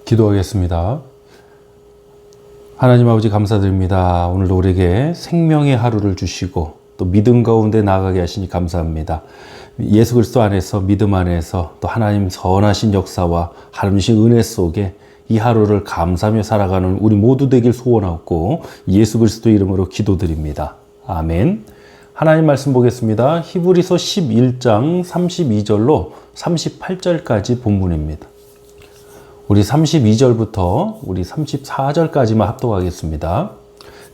기도하겠습니다. 하나님 아버지 감사드립니다. 오늘도 우리에게 생명의 하루를 주시고 또 믿음 가운데 나아가게 하시니 감사합니다. 예수 그리스도 안에서 믿음 안에서 또 하나님 선하신 역사와 하나님신 은혜 속에 이 하루를 감사하며 살아가는 우리 모두 되길 소원하고 예수 그리스도 이름으로 기도드립니다. 아멘. 하나님 말씀 보겠습니다. 히브리서 11장 32절로 38절까지 본문입니다. 우리 32절부터 우리 34절까지만 합독하겠습니다.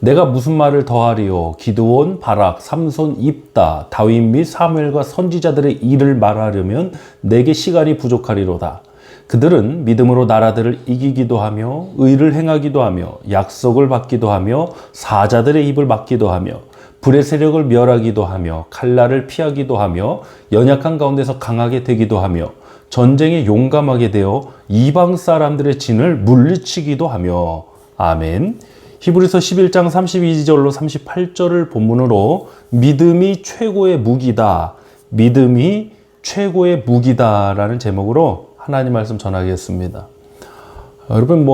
내가 무슨 말을 더하리요? 기드온, 바락, 삼손, 입다, 다윗 및 사무엘과 선지자들의 일을 말하려면 내게 시간이 부족하리로다. 그들은 믿음으로 나라들을 이기기도 하며 의를 행하기도 하며 약속을 받기도 하며 사자들의 입을 막기도 하며 불의 세력을 멸하기도 하며 칼날을 피하기도 하며 연약한 가운데서 강하게 되기도 하며 전쟁에 용감하게 되어 이방 사람들의 진을 물리치기도 하며. 아멘. 히브리서 11장 32절로 38절을 본문으로 믿음이 최고의 무기다. 믿음이 최고의 무기다 라는 제목으로 하나님 말씀 전하겠습니다. 여러분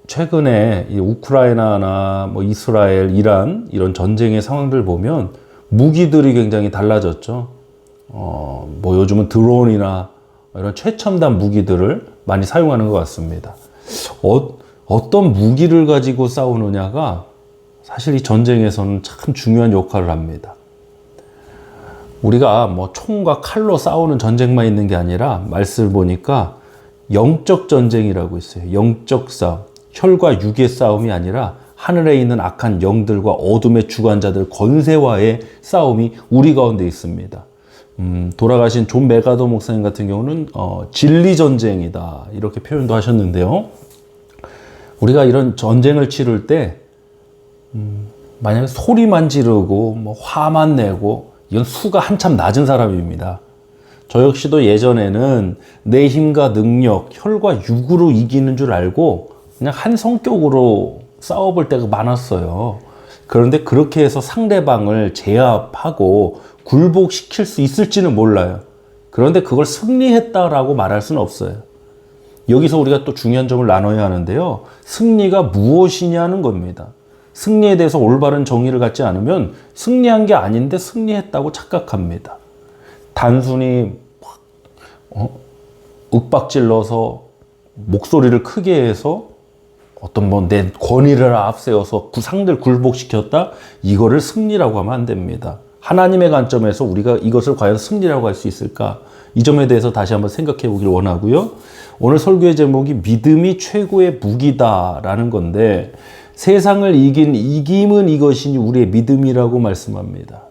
최근에 이 우크라이나나 이스라엘, 이란 이런 전쟁의 상황들 보면 무기들이 굉장히 달라졌죠. 요즘은 드론이나 이런 최첨단 무기들을 많이 사용하는 것 같습니다. 어떤 무기를 가지고 싸우느냐가 사실 이 전쟁에서는 참 중요한 역할을 합니다. 우리가 총과 칼로 싸우는 전쟁만 있는 게 아니라 말씀을 보니까 영적 전쟁이라고 있어요. 영적 싸움. 혈과 육의 싸움이 아니라 하늘에 있는 악한 영들과 어둠의 주관자들 권세와의 싸움이 우리 가운데 있습니다. 돌아가신 존 메가더 목사님 같은 경우는 진리 전쟁이다 이렇게 표현도 하셨는데요. 우리가 이런 전쟁을 치를 때 만약에 소리만 지르고 화만 내고 이건 수가 한참 낮은 사람입니다. 저 역시도 예전에는 내 힘과 능력, 혈과 육으로 이기는 줄 알고 그냥 한 성격으로 싸워볼 때가 많았어요. 그런데 그렇게 해서 상대방을 제압하고 굴복시킬 수 있을지는 몰라요. 그런데 그걸 승리했다라고 말할 수는 없어요. 여기서 우리가 또 중요한 점을 나눠야 하는데요. 승리가 무엇이냐는 겁니다. 승리에 대해서 올바른 정의를 갖지 않으면 승리한 게 아닌데 승리했다고 착각합니다. 단순히 윽박질러서 목소리를 크게 해서 어떤 내 권위를 앞세워서 상대를 굴복시켰다? 이거를 승리라고 하면 안 됩니다. 하나님의 관점에서 우리가 이것을 과연 승리라고 할 수 있을까? 이 점에 대해서 다시 한번 생각해 보길 원하고요. 오늘 설교의 제목이 믿음이 최고의 무기다라는 건데 세상을 이긴 이김은 이것이니 우리의 믿음이라고 말씀합니다.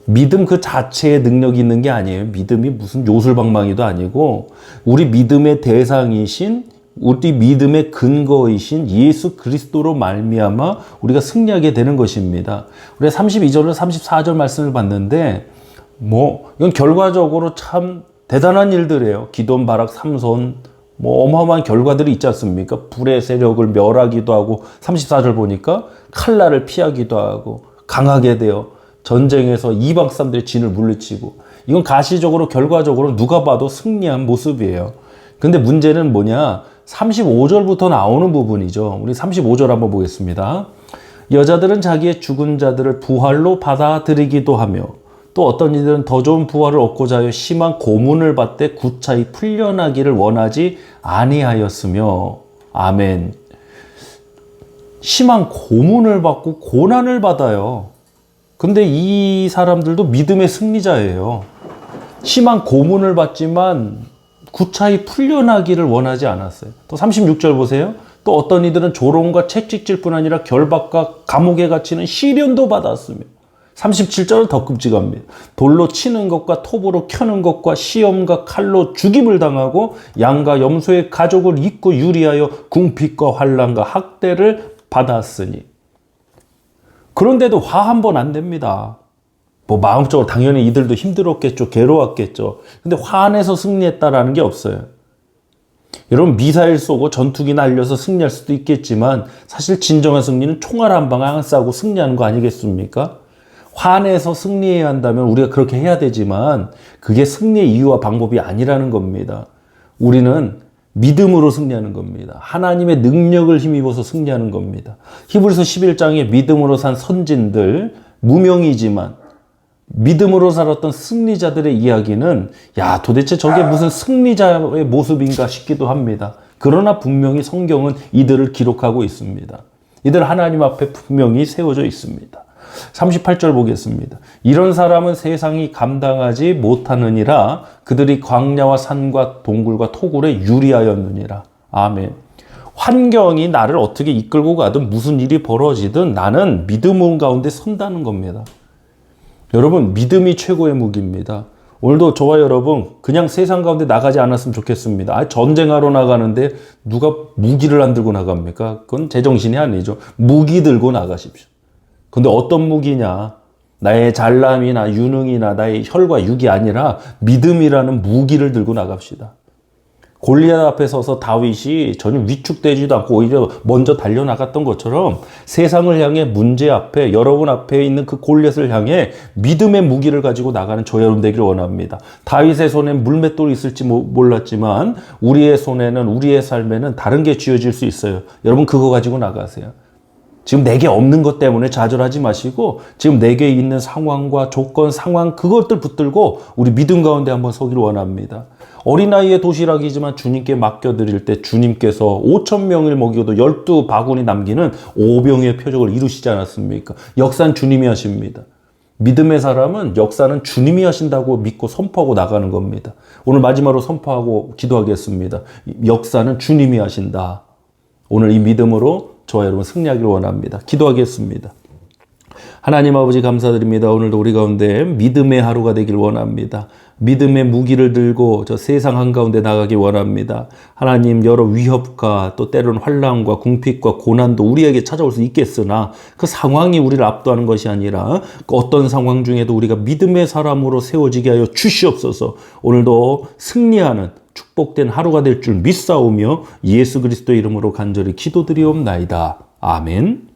믿음 그 자체에 능력이 있는 게 아니에요. 믿음이 무슨 요술방망이도 아니고 우리 믿음의 대상이신 우리 믿음의 근거이신 예수 그리스도로 말미암아 우리가 승리하게 되는 것입니다. 우리가 32절로 34절 말씀을 봤는데 이건 결과적으로 참 대단한 일들이에요. 기드온, 바락, 삼손 어마어마한 결과들이 있지 않습니까? 불의 세력을 멸하기도 하고 34절 보니까 칼날을 피하기도 하고 강하게 되어 전쟁에서 이방 사람들의 진을 물리치고 이건 가시적으로 결과적으로 누가 봐도 승리한 모습이에요. 근데 문제는 뭐냐? 35절부터 나오는 부분이죠. 우리 35절 한번 보겠습니다. 여자들은 자기의 죽은 자들을 부활로 받아들이기도 하며 또 어떤 이들은 더 좋은 부활을 얻고자 하여 심한 고문을 받되 구차히 풀려나기를 원하지 아니하였으며. 아멘. 심한 고문을 받고 고난을 받아요. 근데 이 사람들도 믿음의 승리자예요. 심한 고문을 받지만 구차히 풀려나기를 원하지 않았어요. 또 36절 보세요. 또 어떤 이들은 조롱과 채찍질 뿐 아니라 결박과 감옥에 갇히는 시련도 받았으며 37절은 더 끔찍합니다. 돌로 치는 것과 톱으로 켜는 것과 시험과 칼로 죽임을 당하고 양과 염소의 가족을 잇고 유리하여 궁핍과 환난과 학대를 받았으니. 그런데도 화 한 번 안 됩니다. 마음적으로 당연히 이들도 힘들었겠죠. 괴로웠겠죠. 근데 화내서 승리했다라는 게 없어요. 여러분 미사일 쏘고 전투기 날려서 승리할 수도 있겠지만 사실 진정한 승리는 총알 한 방 안 쏴고 승리하는 거 아니겠습니까? 화내서 승리해야 한다면 우리가 그렇게 해야 되지만 그게 승리의 이유와 방법이 아니라는 겁니다. 우리는 믿음으로 승리하는 겁니다. 하나님의 능력을 힘입어서 승리하는 겁니다. 히브리서 11장에 믿음으로 산 선진들, 무명이지만 믿음으로 살았던 승리자들의 이야기는 야, 도대체 저게 무슨 승리자의 모습인가 싶기도 합니다. 그러나 분명히 성경은 이들을 기록하고 있습니다. 이들 하나님 앞에 분명히 세워져 있습니다. 38절 보겠습니다. 이런 사람은 세상이 감당하지 못하느니라 그들이 광야와 산과 동굴과 토굴에 유리하였느니라. 아멘. 환경이 나를 어떻게 이끌고 가든 무슨 일이 벌어지든 나는 믿음 가운데 선다는 겁니다. 여러분, 믿음이 최고의 무기입니다. 오늘도 저와 여러분 그냥 세상 가운데 나가지 않았으면 좋겠습니다. 전쟁하러 나가는데 누가 무기를 안 들고 나갑니까? 그건 제정신이 아니죠. 무기 들고 나가십시오. 근데 어떤 무기냐? 나의 잘남이나 유능이나 나의 혈과 육이 아니라 믿음이라는 무기를 들고 나갑시다. 골리앗 앞에 서서 다윗이 전혀 위축되지도 않고 오히려 먼저 달려나갔던 것처럼 세상을 향해 문제 앞에 여러분 앞에 있는 그 골리앗을 향해 믿음의 무기를 가지고 나가는 저 여러분 되기를 원합니다. 다윗의 손엔 물맷돌이 있을지 몰랐지만 우리의 손에는 우리의 삶에는 다른 게 쥐어질 수 있어요. 여러분 그거 가지고 나가세요. 지금 내게 없는 것 때문에 좌절하지 마시고 지금 내게 있는 상황과 조건, 상황 그것들 붙들고 우리 믿음 가운데 한번 서기를 원합니다. 어린아이의 도시락이지만 주님께 맡겨드릴 때 주님께서 5,000명을 먹이고도 12바구니 남기는 오병의 표적을 이루시지 않았습니까? 역사는 주님이 하십니다. 믿음의 사람은 역사는 주님이 하신다고 믿고 선포하고 나가는 겁니다. 오늘 마지막으로 선포하고 기도하겠습니다. 역사는 주님이 하신다. 오늘 이 믿음으로 저와 여러분 승리하기를 원합니다. 기도하겠습니다. 하나님 아버지 감사드립니다. 오늘도 우리 가운데 믿음의 하루가 되길 원합니다. 믿음의 무기를 들고 저 세상 한가운데 나가기 원합니다. 하나님 여러 위협과 또 때로는 환난과 궁핍과 고난도 우리에게 찾아올 수 있겠으나 그 상황이 우리를 압도하는 것이 아니라 그 어떤 상황 중에도 우리가 믿음의 사람으로 세워지게 하여 주시옵소서. 오늘도 승리하는 축복된 하루가 될 줄 믿사오며 예수 그리스도 이름으로 간절히 기도드리옵나이다. 아멘.